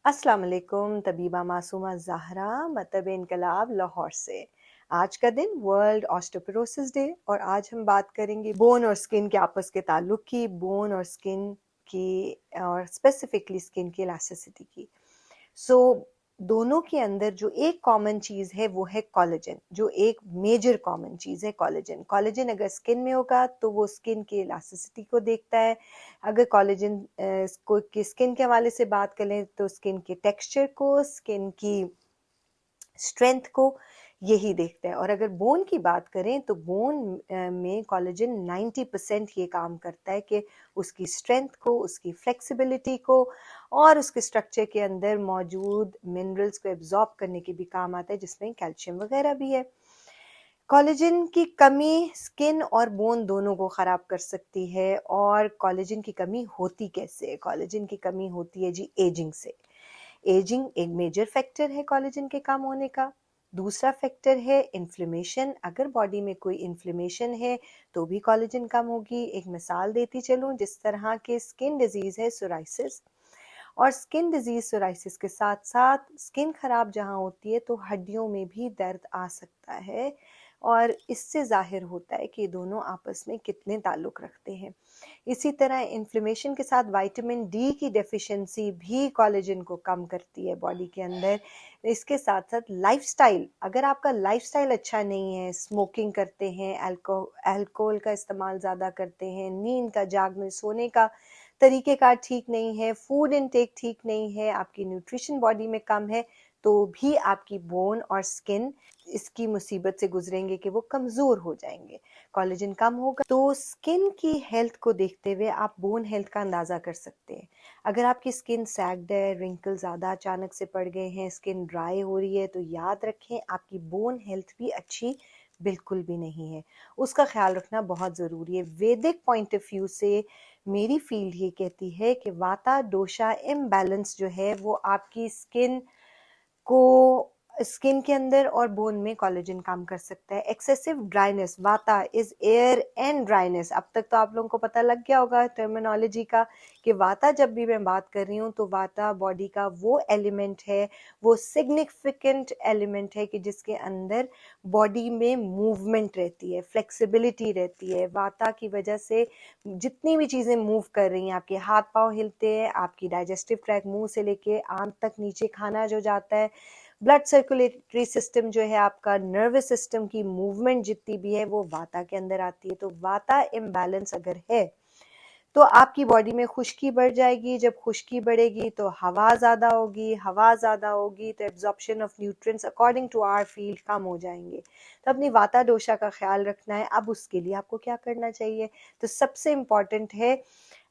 अस्सलाम वालेकुम। तबीबा मासूमा ज़हरा मतब इनकलाब लाहौर से। आज का दिन वर्ल्ड ऑस्टियोपोरोसिस डे और आज हम बात करेंगे बोन और स्किन के आपस के ताल्लुक की, बोन और स्किन की और स्पेसिफिकली स्किन की इलास्टिसिटी की। सो दोनों के अंदर जो एक कॉमन चीज़ है वो है कोलेजन, जो एक मेजर कॉमन चीज़ है कोलेजन। कोलेजन अगर स्किन में होगा तो वो स्किन की इलास्टिसिटी को देखता है। अगर कोलेजन को की स्किन के हवाले से बात करें तो स्किन के टेक्सचर को, स्किन की स्ट्रेंथ को यही देखते हैं। और अगर बोन की बात करें तो बोन में कोलेजन 90% ये काम करता है कि उसकी स्ट्रेंथ को, उसकी फ्लेक्सिबिलिटी को और उसके स्ट्रक्चर के अंदर मौजूद मिनरल्स को एब्जॉर्ब करने के भी काम आता है, जिसमें कैल्शियम वगैरह भी है। कोलेजन की कमी स्किन और बोन दोनों को ख़राब कर सकती है। और कोलेजन की कमी होती कैसे है? कोलेजन की कमी होती है जी एजिंग से। एजिंग एक मेजर फैक्टर है कोलेजन के कम होने का। दूसरा फैक्टर है इन्फ्लेमेशन। अगर बॉडी में कोई इन्फ्लेमेशन है तो भी कोलेजन कम होगी। एक मिसाल देती चलूं, जिस तरह के स्किन डिजीज़ है सोराइसिस, और स्किन डिजीज सोराइसिस के साथ साथ स्किन खराब जहाँ होती है तो हड्डियों में भी दर्द आ सकता है। और इससे जाहिर होता है कि दोनों आपस में कितने ताल्लुक रखते हैं। इसी तरह इन्फ्लेमेशन के साथ विटामिन डी की डेफिशिएंसी भी कोलेजन को कम करती है बॉडी के अंदर। इसके साथ साथ लाइफस्टाइल, अगर आपका लाइफस्टाइल अच्छा नहीं है, स्मोकिंग करते हैं, अल्कोहल का इस्तेमाल ज़्यादा करते हैं, नींद का, जागने सोने का तरीक़ेकार ठीक नहीं है, फूड इनटेक ठीक नहीं है, आपकी न्यूट्रिशन बॉडी में कम है, तो भी आपकी बोन और स्किन इसकी मुसीबत से गुजरेंगे कि वो कमज़ोर हो जाएंगे। कोलेजन कम होगा तो स्किन की हेल्थ को देखते हुए आप बोन हेल्थ का अंदाज़ा कर सकते हैं। अगर आपकी स्किन सैग्ड है, रिंकल ज़्यादा अचानक से पड़ गए हैं, स्किन ड्राई हो रही है, तो याद रखें आपकी बोन हेल्थ भी अच्छी बिल्कुल भी नहीं है। उसका ख्याल रखना बहुत ज़रूरी है। वैदिक पॉइंट ऑफ व्यू से मेरी फील्ड ये कहती है कि वाता डोषा इम्बैलेंस जो है वो आपकी को स्किन के अंदर और बोन में कोलेजन काम कर सकता है। एक्सेसिव ड्राइनेस, वाता इज एयर एंड ड्राइनेस। अब तक तो आप लोगों को पता लग गया होगा टर्मिनोलॉजी का कि वाता जब भी मैं बात कर रही हूँ तो वाता बॉडी का वो एलिमेंट है, वो सिग्निफिकेंट एलिमेंट है कि जिसके अंदर बॉडी में मूवमेंट रहती है, फ्लेक्सिबिलिटी रहती है। वाता की वजह से जितनी भी चीज़ें मूव कर रही हैं, आपके हाथ पांव हिलते हैं, आपकी डाइजेस्टिव ट्रैक मुंह से लेके आंत तक नीचे खाना जो जाता है, ब्लड सर्कुलेटरी सिस्टम जो है, आपका नर्वस सिस्टम की मूवमेंट जितनी भी है वो वाता के अंदर आती है। तो वाता इम्बैलेंस अगर है तो आपकी बॉडी में खुश्की बढ़ जाएगी। जब खुश्की बढ़ेगी तो हवा ज़्यादा होगी, हवा ज़्यादा होगी तो absorption of nutrients according to our field कम हो जाएंगे। तो अपनी वाता डोषा का ख्याल रखना है। अब उसके लिए आपको क्या करना चाहिए? तो सबसे इम्पॉर्टेंट है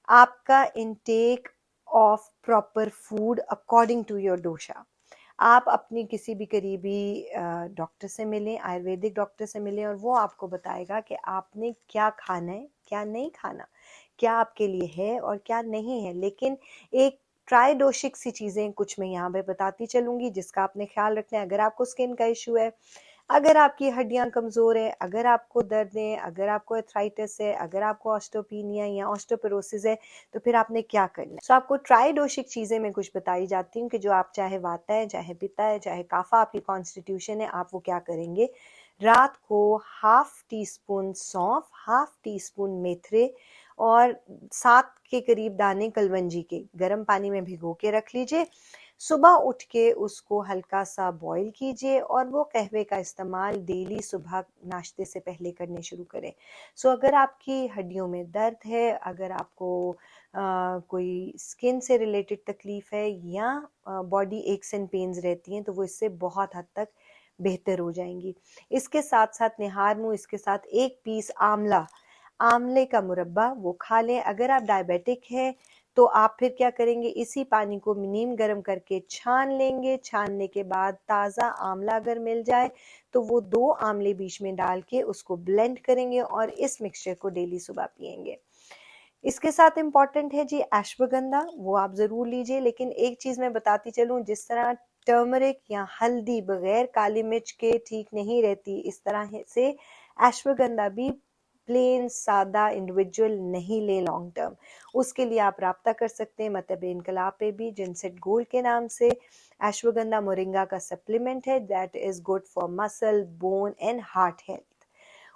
आपका intake of proper food according to your dosha. आप अपनी किसी भी करीबी डॉक्टर से मिलें, आयुर्वेदिक डॉक्टर से मिलें, और वो आपको बताएगा कि आपने क्या खाना है, क्या नहीं खाना, क्या आपके लिए है और क्या नहीं है। लेकिन एक ट्राइडोशिक सी चीज़ें कुछ मैं यहाँ पे बताती चलूँगी जिसका आपने ख्याल रखना है। अगर आपको स्किन का इशू है, अगर आपकी हड्डियां कमज़ोर है, अगर आपको दर्द है, अगर आपको एथराइटिस है, अगर आपको ऑस्टियोपीनिया या ऑस्टियोपोरोसिस है, तो फिर आपने क्या करना है? सो आपको ट्राइडोशिक चीज़ें मैं कुछ बताई जाती हूँ कि जो आप चाहे वाता है, चाहे पित्ता है, चाहे काफा आपकी कॉन्स्टिट्यूशन है, आप वो क्या करेंगे? रात को हाफ टी स्पून सौंफ, हाफ टी स्पून मेथरे और 7 के करीब दाने कलवंजी के गर्म पानी में भिगो के रख लीजिए। सुबह उठ के उसको हल्का सा बॉईल कीजिए और वो कहवे का इस्तेमाल डेली सुबह नाश्ते से पहले करने शुरू करें। सो अगर आपकी हड्डियों में दर्द है, अगर आपको कोई स्किन से रिलेटेड तकलीफ है या बॉडी एक्स एंड पेन्स रहती हैं, तो वो इससे बहुत हद तक बेहतर हो जाएंगी। इसके साथ साथ निहार मुँह, इसके साथ एक पीस आंवला, आंवले का मुरब्बा वो खा लें। अगर आप डायबिटिक हैं तो आप फिर क्या करेंगे? इसी पानी को नीम गर्म करके छान लेंगे। छानने के बाद ताज़ा आंवला अगर मिल जाए तो वो 2 आंवले बीच में डाल के उसको ब्लेंड करेंगे और इस मिक्सचर को डेली सुबह पिएंगे। इसके साथ इम्पॉर्टेंट है जी अश्वगंधा, वो आप ज़रूर लीजिए। लेकिन एक चीज़ मैं बताती चलूँ, जिस तरह टर्मरिक या हल्दी बगैर काली मिर्च के ठीक नहीं रहती, इस तरह से अश्वगंधा भी प्लेन सादा इंडिविजुअल नहीं लें लॉन्ग टर्म। उसके लिए आप राब्ता कर सकते हैं मतब इनकलाब पे भी, जिनसेट गोल्ड के नाम से। अश्वगंधा मोरिंगा का सप्लीमेंट है that is good for muscle, bone and heart health.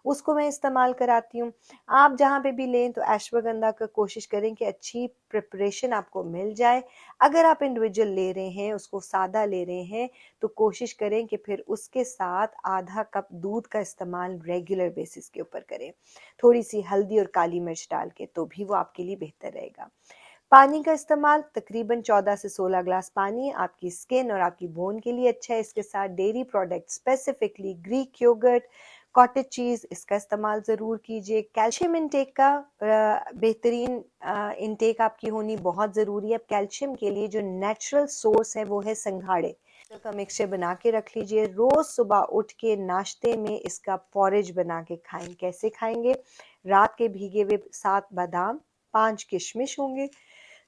उसको मैं इस्तेमाल कराती हूँ। आप जहाँ पे भी लें तो अश्वगंधा का कोशिश करें कि अच्छी प्रिपरेशन आपको मिल जाए। अगर आप इंडिविजुअल ले रहे हैं, उसको सादा ले रहे हैं, तो कोशिश करें कि फिर उसके साथ आधा कप दूध का इस्तेमाल रेगुलर बेसिस के ऊपर करें, थोड़ी सी हल्दी और काली मिर्च डाल के, तो भी वो आपके लिए बेहतर रहेगा। पानी का इस्तेमाल तकरीबन 14 से 16 ग्लास पानी आपकी स्किन और आपकी बोन के लिए अच्छा है। इसके साथ dairy product specifically Greek yoghurt, cottage cheese, इसका इस्तेमाल ज़रूर कीजिए। कैल्शियम इंटेक का बेहतरीन इंटेक आपकी होनी बहुत ज़रूरी है। कैल्शियम के लिए जो नेचुरल सोर्स है वो है संघाड़े का मिक्सचर बना के रख लीजिए। रोज़ सुबह उठ के नाश्ते में इसका पॉरेज बना के खाएं। कैसे खाएंगे? रात के भीगे हुए 7 बादाम, 5 किशमिश होंगे।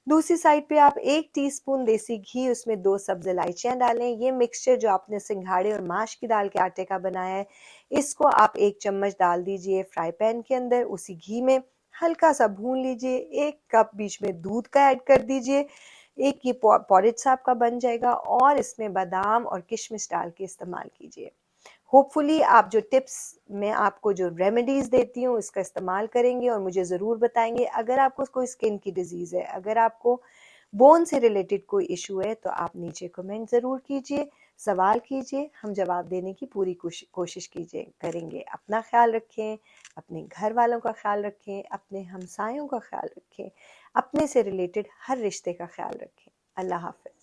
दूसरी साइड पे आप 1 टीस्पून देसी घी, उसमें 2 सब्ज इलायचियाँ डालें। ये मिक्सचर जो आपने सिंघाड़े और माश की दाल के आटे का बनाया है, इसको आप 1 चम्मच डाल दीजिए फ्राई पैन के अंदर। उसी घी में हल्का सा भून लीजिए। 1 कप बीच में दूध का ऐड कर दीजिए। एक ये पॉरेज सा आपका बन जाएगा और इसमें बादाम और किशमिश डाल के इस्तेमाल कीजिए। होपफुली आप जो टिप्स मैं आपको जो रेमेडीज देती हूँ इसका इस्तेमाल करेंगे और मुझे ज़रूर बताएंगे। अगर आपको कोई स्किन की डिजीज़ है, अगर आपको बोन से रिलेटेड कोई इशू है, तो आप नीचे कमेंट ज़रूर कीजिए, सवाल कीजिए, हम जवाब देने की पूरी कोशिश कीजिए करेंगे। अपना ख्याल रखें, अपने घर वालों का ख्याल रखें, अपने हमसायों का ख्याल रखें, अपने से रिलेटेड हर रिश्ते का ख्याल रखें। अल्लाह हाफ़िज़।